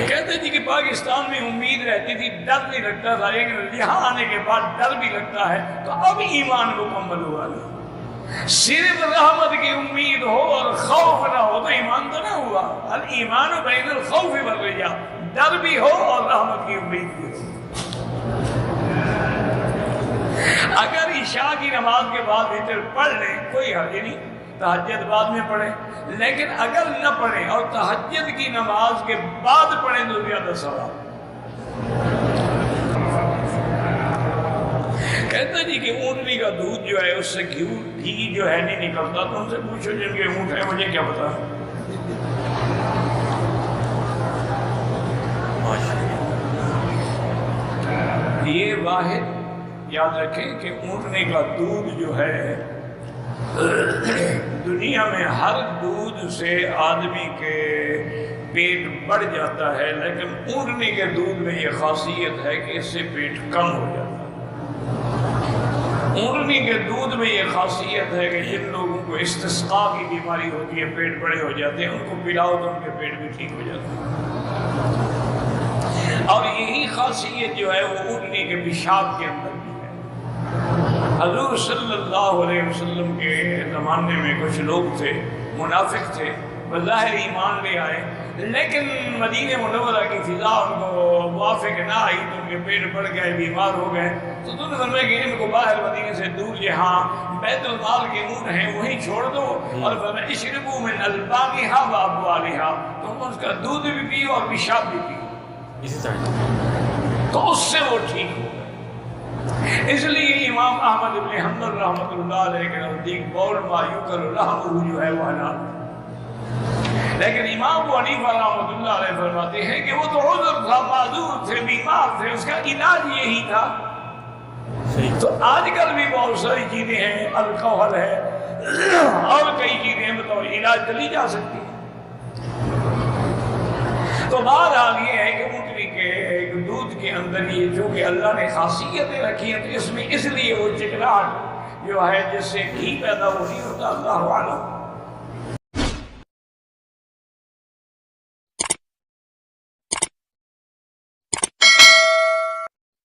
کہتے جی کہ پاکستان میں امید رہتی تھی، ڈر نہیں لگتا تھا، لیکن یہاں آنے کے بعد ڈر بھی لگتا ہے، تو اب ایمان مکمل ہوا نہیں۔ صرف رحمت کی امید ہو اور خوف نہ ہو تو ایمان تو نہ ہوا۔ الایمان بین الخوف والرجاء، ڈر بھی ہو اور رحمت کی امید بھی ہو۔ اگر عشاء کی نماز کے بعد وتر پڑھ لیں کوئی حرج نہیں، تہجد بعد میں پڑھیں، لیکن اگر نہ پڑھیں اور تہجد کی نماز کے بعد پڑھیں تو زیادہ ثواب۔ کہتا جی کہ اونٹنی کا دودھ جو ہے اس سے گھی جو ہے نہیں نکلتا، تو ان سے پوچھو جن کے اونٹ ہے، مجھے کیا پتا۔ یہ واحد یاد رکھیں کہ اونٹنے کا دودھ جو ہے، دنیا میں ہر دودھ سے آدمی کے پیٹ بڑھ جاتا ہے، لیکن اونٹنے کے دودھ میں یہ خاصیت ہے کہ اس سے پیٹ کم ہو جاتا ہے۔ اونٹنی کے دودھ میں یہ خاصیت ہے کہ جن لوگوں کو استسقاء کی بیماری ہوتی ہے، پیٹ بڑے ہو جاتے ہیں، ان کو پلاؤ تو ان کے پیٹ بھی ٹھیک ہو جاتے ہیں۔ اور یہی خاصیت جو ہے وہ اونٹنی کے پیشاب کے اندر بھی ہے۔ حضور صلی اللہ علیہ وسلم کے زمانے میں کچھ لوگ تھے، منافق تھے، بظاہر ایمان لے آئے، لیکن مدینہ منورہ کی فضا ان کو موافق نہ آئی، تو ان کے پیٹ بڑھ گئے، بیمار ہو گئے، تو انہوں نے فرمایا کہ ان کو باہر مدینہ سے دور جہاں بیت المال کے اونٹ ہیں وہیں چھوڑ دو، اور فرمایا اشربوا من البانھا و ابوالھا، تم اس کا دودھ بھی پیو اور پیشاب بھی پیو، اسی طرح تو اس سے وہ ٹھیک ہو۔ اس لیے امام احمد بن حنبل رحمۃ اللہ علیہ کے نزدیک بول ما یوکل لحمہ جو ہے وہ حلال، لیکن امام ابو حنیفہ رحمۃ اللہ علیہ فرماتے ہیں کہ وہ تو عذر تھا، معذور تھے، بیمار تھے، اس کا علاج یہی تھا۔ تو آج کل بھی بہت ساری چیزیں ہیں، الکحل ہے اور کئی چیزیں ہیں، بطور علاج چلی جا سکتی ہیں۔ تو بہرحال یہ ہے کہ اونٹنی کے دودھ کے اندر یہ جو کہ اللہ نے خاصیتیں رکھی ہیں، تو اس میں اس لیے وہ چکناہٹ جو ہے جس سے گھی پیدا ہو نہیں ہوتا، اللہ اعلم۔